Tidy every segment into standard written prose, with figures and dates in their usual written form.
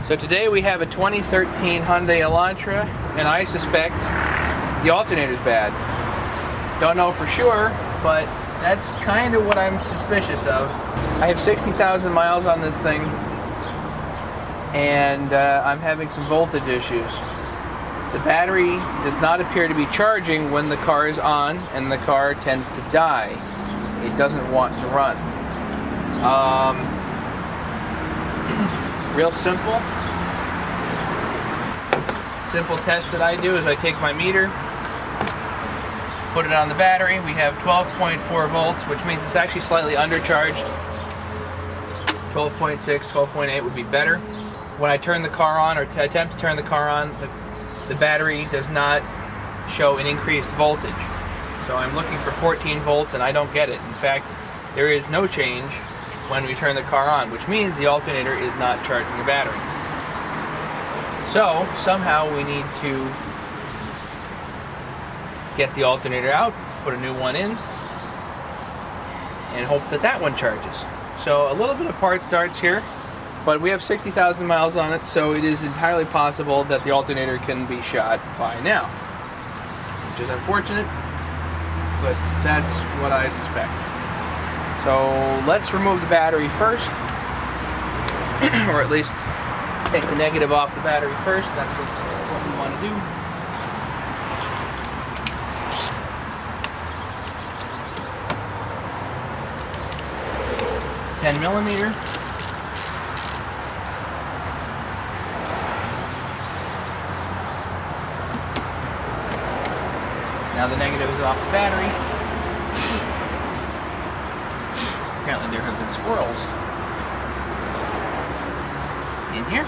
So today we have a 2013 Hyundai Elantra, and I suspect the alternator's bad. Don't know for sure, but that's kind of what I'm suspicious of. I have 60,000 miles on this thing, and I'm having some voltage issues. The battery does not appear to be charging when the car is on, and the car tends to die. It doesn't want to run. Real simple test that I do is I take my meter, put it on the battery. We have 12.4 volts, which means it's actually slightly undercharged. 12.6, 12.8 would be better. When I turn the car on, or attempt to turn the car on, the battery does not show an increased voltage. So I'm looking for 14 volts and I don't get it. In fact, there is no change when we turn the car on, which means the alternator is not charging the battery. So somehow we need to get the alternator out, put a new one in, and hope that that one charges. So a little bit of part starts here, but we have 60,000 miles on it, so it is entirely possible that the alternator can be shot by now, which is unfortunate, but that's what I suspect. So let's remove the battery first, or at least take the negative off the battery first. That's what we want to do. $10mm. Now the negative is off the battery. Apparently there have been squirrels in here,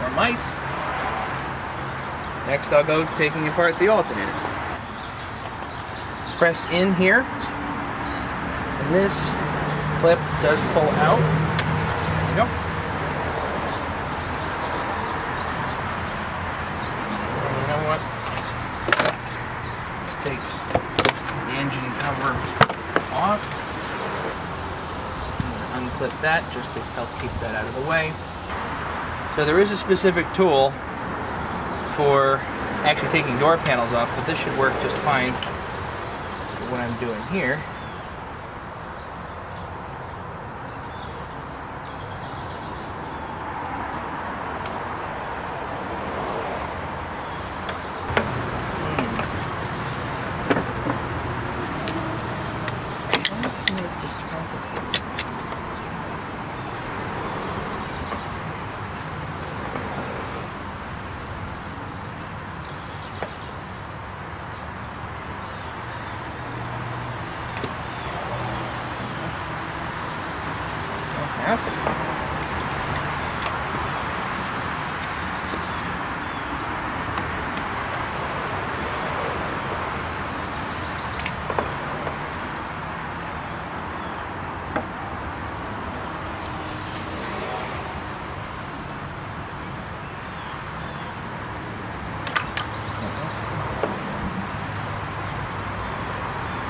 or mice. Next I'll go taking apart the alternator. Press in here, and this clip does pull out. There you go. And you know what? Let's take the engine cover off. Unclip that just to help keep that out of the way. So there is a specific tool for actually taking door panels off, but this should work just fine for what I'm doing here.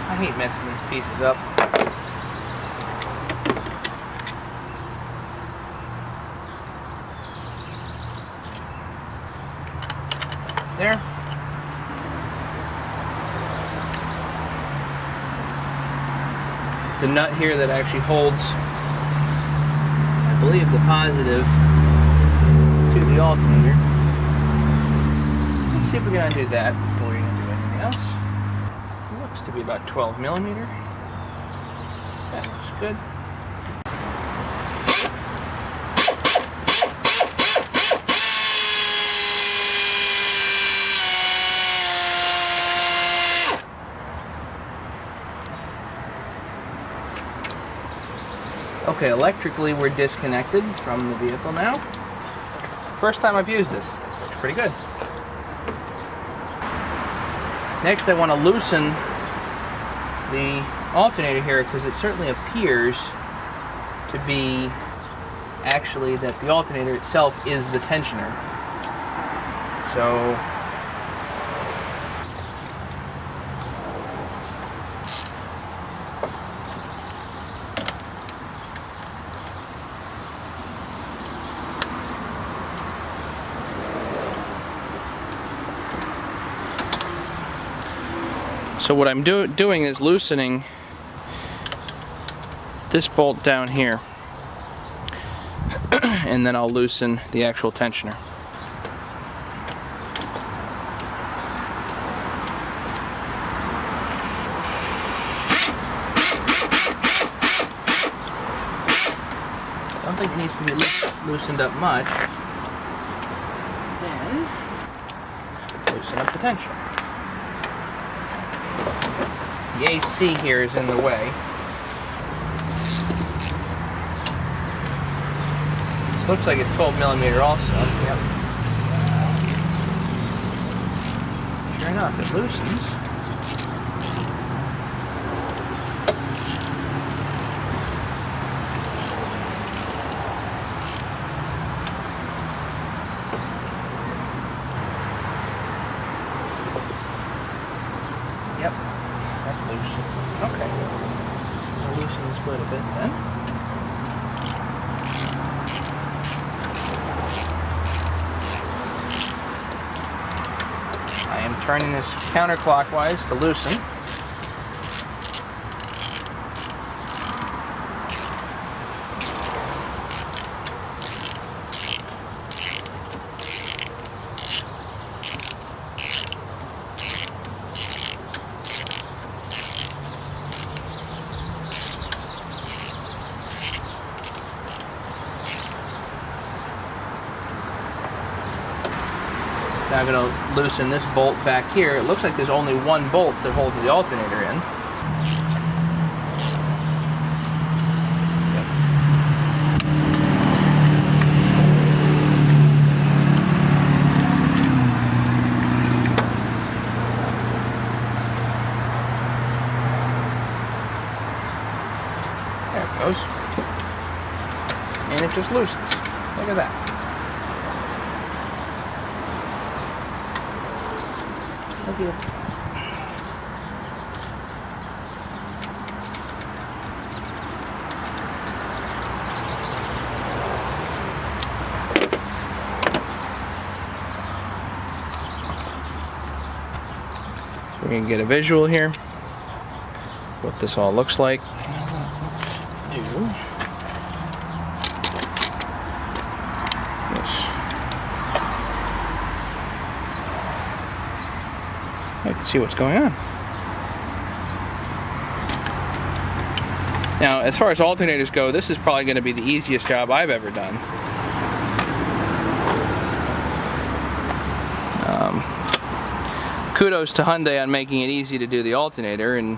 I hate messing these pieces up. There. It's a nut here that actually holds, I believe, the positive to the alternator. Let's see if we can undo that before we undo anything else. It looks to be about 12mm. That looks good. Okay, electrically we're disconnected from the vehicle now. First time I've used this. Looks pretty good. Next I want to loosen the alternator here, because it certainly appears to be actually that the alternator itself is the tensioner. So So what I'm doing is loosening this bolt down here, and then I'll loosen the actual tensioner. I don't think it needs to be loosened up much. Then loosen up the tensioner. The AC here is in the way. This looks like it's 12mm also. Yep. Sure enough, it loosens. Yep, that's loose. Okay. I'll loosen the split a bit then. I am turning this counterclockwise to loosen. Now I'm going to loosen this bolt back here. It looks like there's only one bolt that holds the alternator in. There it goes. And it just loosens. Look at that. Look at it. So we can get a visual here, what this all looks like. Let's do this. I can see what's going on. Now, as far as alternators go, this is probably going to be the easiest job I've ever done. Kudos to Hyundai on making it easy to do the alternator, and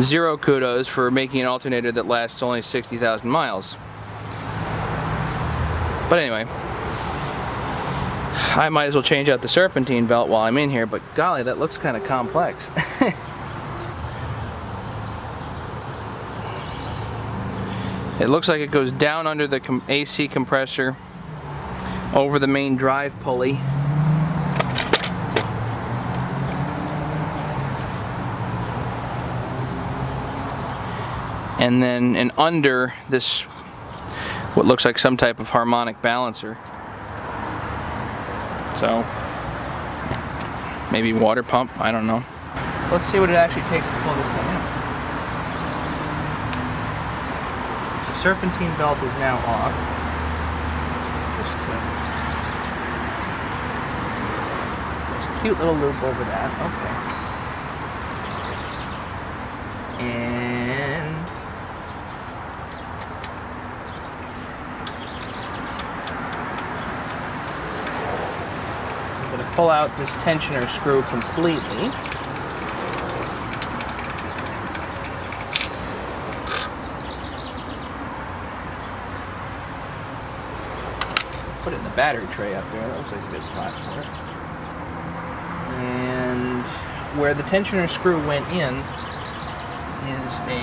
zero kudos for making an alternator that lasts only 60,000 miles. But anyway, I might as well change out the serpentine belt while I'm in here, but golly, that looks kind of complex. It looks like it goes down under the AC compressor, over the main drive pulley, and then under this, what looks like some type of harmonic balancer. So, maybe water pump, I don't know. Let's see what it actually takes to pull this thing out. The serpentine belt is now off. There's a cute little loop over that, okay. And I'm going to pull out this tensioner screw completely. Put it in the battery tray up there. That looks like a good spot for it. And where the tensioner screw went in is a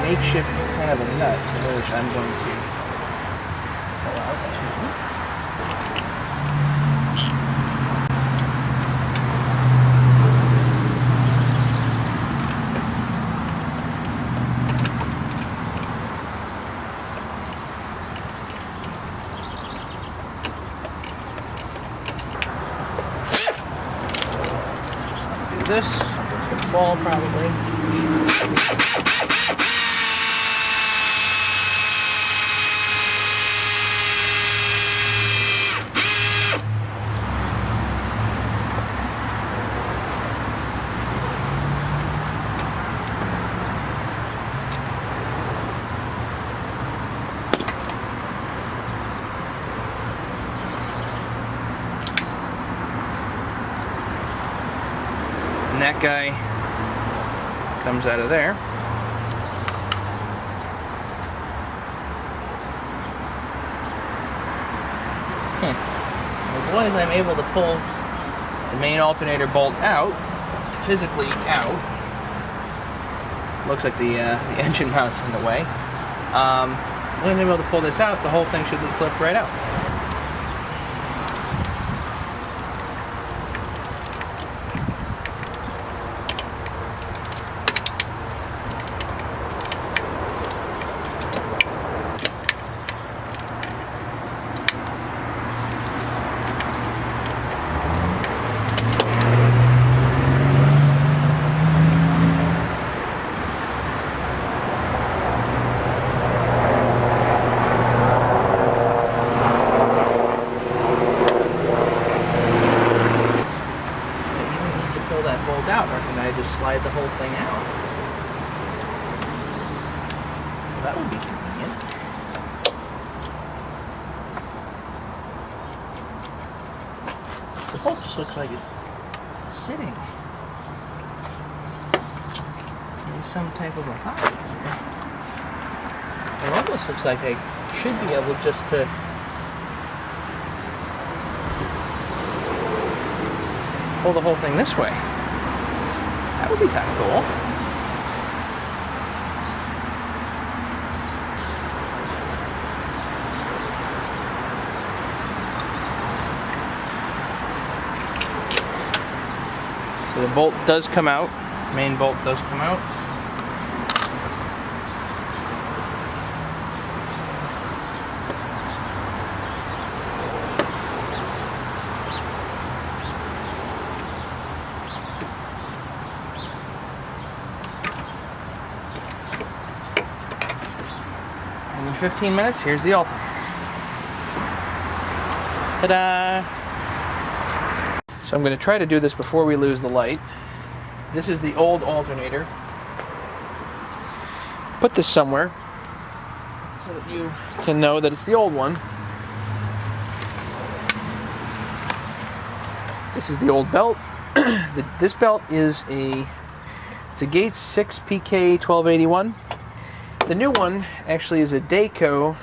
makeshift kind of a nut, which I'm going to pull out too. ball probably. And that guy comes out of there. As long as I'm able to pull the main alternator bolt out, physically out, looks like the engine mount's in the way. As long as I'm able to pull this out, the whole thing should just lift right out. Out, or can I just slide the whole thing out? Well, that would be convenient. The bolt just looks like it's sitting in some type of a pocket. It almost looks like I should be able just to pull the whole thing this way. That would be kind of cool. So the bolt does come out. Main bolt does come out. And in 15 minutes, here's the alternator. Ta-da! So I'm going to try to do this before we lose the light. This is the old alternator. Put this somewhere so that you can know that it's the old one. This is the old belt. This belt is it's a Gates 6 PK 1281. The new one actually is a Dayco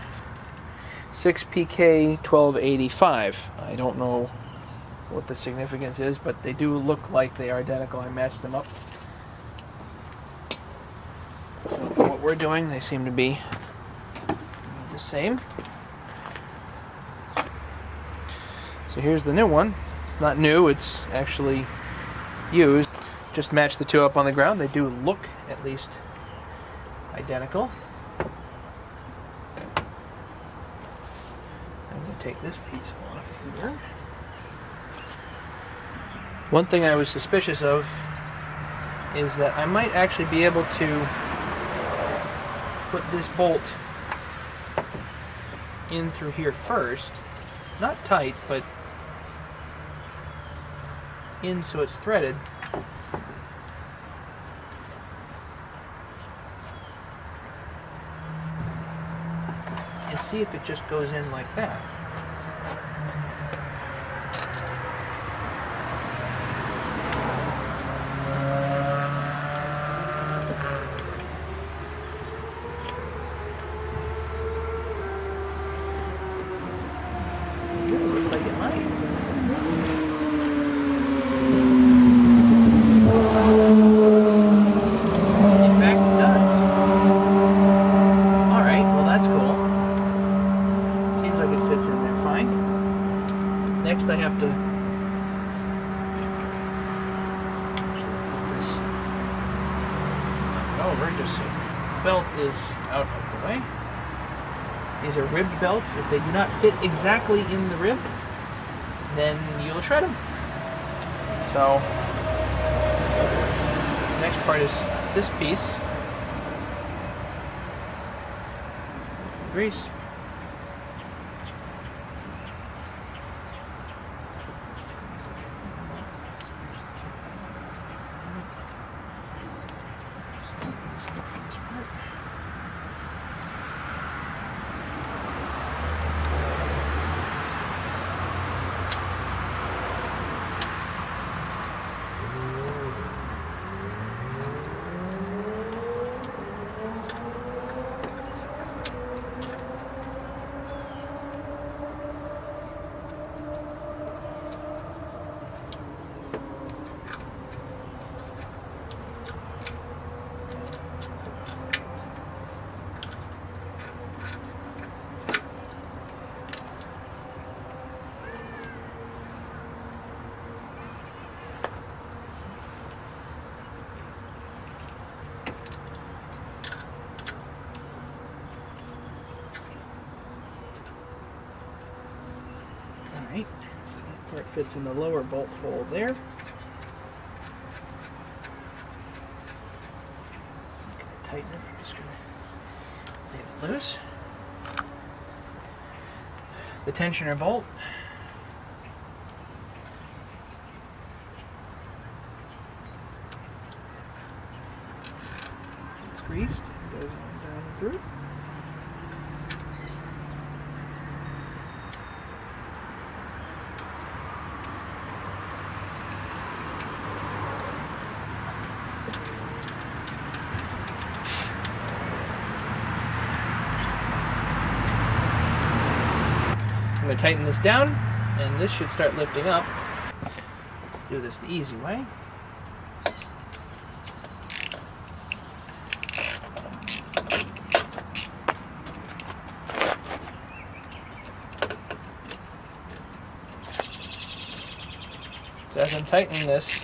6 PK 1285. I don't know what the significance is, but they do look like they are identical. I matched them up. So for what we're doing, they seem to be the same. So here's the new one. It's not new, it's actually used. Just match the two up on the ground. They do look at least identical. I'm going to take this piece off here. One thing I was suspicious of is that I might actually be able to put this bolt in through here first. Not tight, but in so it's threaded. And see if it just goes in like that. Looks like it might. In fact, it does. Alright, well that's cool. Seems like it sits in there fine. Next I have to put this over just so the belt is out of the way. These are ribbed belts. If they do not fit exactly in the rib, then you'll shred them. So, next next part is this piece. Grease. Alright, that part fits in the lower bolt hole there. I'm going to tighten it. I'm just going to leave it loose. The tensioner bolt. It's greased. It goes on down and through. I'm going to tighten this down, and this should start lifting up. Let's do this the easy way. So as I'm tightening this,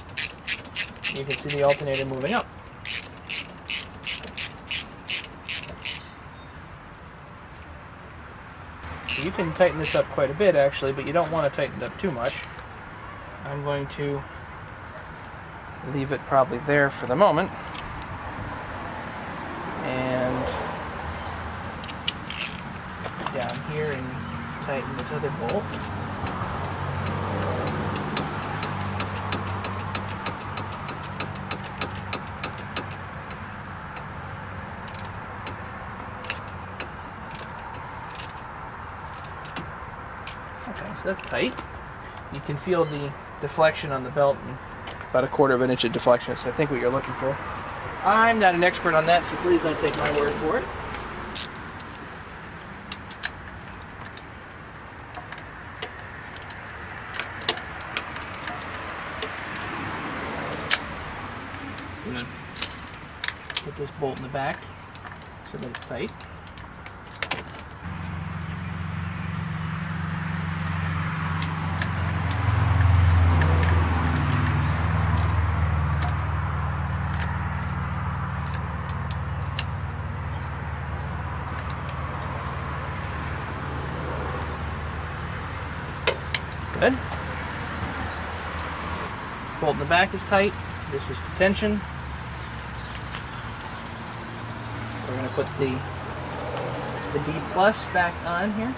you can see the alternator moving up. You can tighten this up quite a bit actually, but you don't want to tighten it up too much. I'm going to leave it probably there for the moment. And down here and tighten this other bolt. Okay, so that's tight. You can feel the deflection on the belt and about 1/4 inch of deflection, so I think what you're looking for. I'm not an expert on that, so please don't take my word for it. I'm going to put this bolt in the back so that it's tight. Good. Bolt in the back is tight. This is to tension. We're going to put the D plus back on here.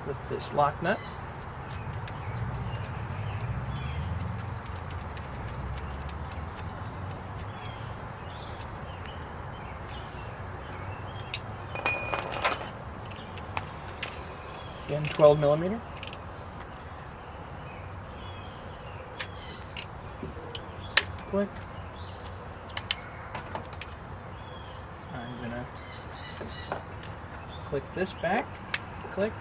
With this lock nut. Again, 12 millimeter. Click. I'm gonna click this back. Click.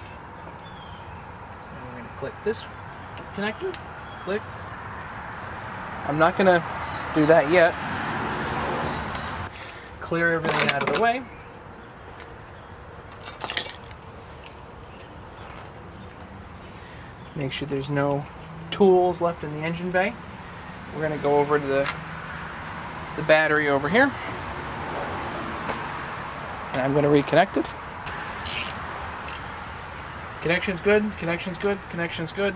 And we're gonna click this connector. Click. I'm not gonna do that yet. Clear everything out of the way. Make sure there's no tools left in the engine bay. We're going to go over to the battery over here. And I'm going to reconnect it. Connection's good, connection's good, connection's good.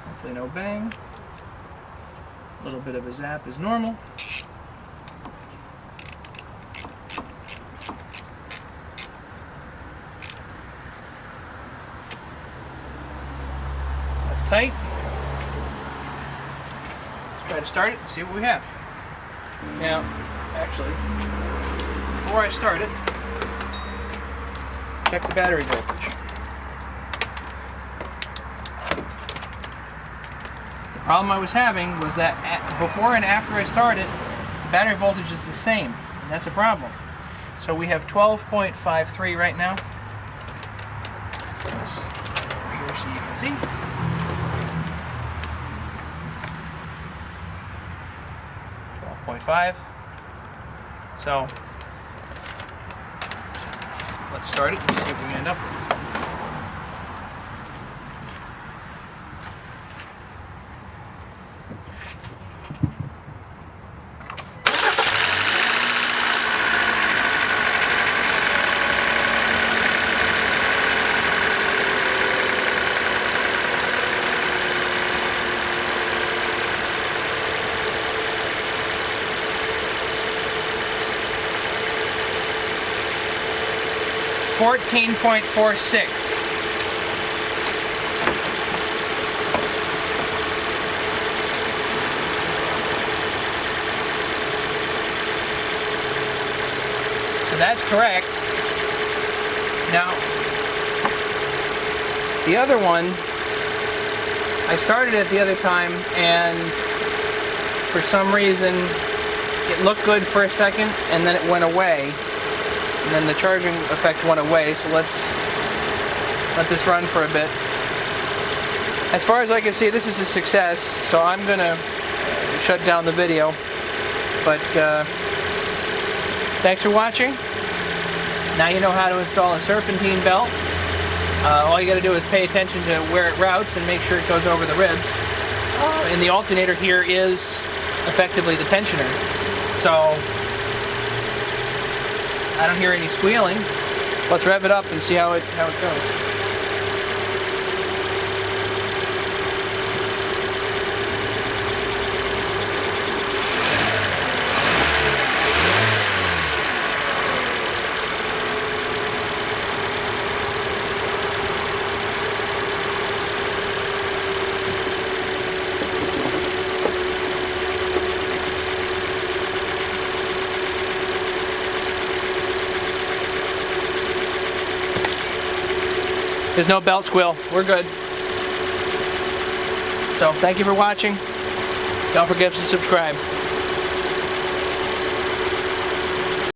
Hopefully no bang. A little bit of a zap is normal. That's tight. Let's try to start it and see what we have. Now, actually, before I start it, check the battery voltage. The problem I was having was that before and after I started, the battery voltage is the same, and that's a problem. So we have 12.53 right now. Over here so you can see. .5. So let's start it and see what we end up with. .46. So that's correct. Now, the other one, I started it the other time and for some reason it looked good for a second and then it went away. And then the charging effect went away, so let's let this run for a bit. As far as I can see, this is a success, so I'm going to shut down the video. But thanks for watching. Now you know how to install a serpentine belt. All you got to do is pay attention to where it routes and make sure it goes over the ribs. And the alternator here is effectively the tensioner. So I don't hear any squealing. Let's rev it up and see how it goes. There's no belt squeal. We're good. So thank you for watching. Don't forget to subscribe.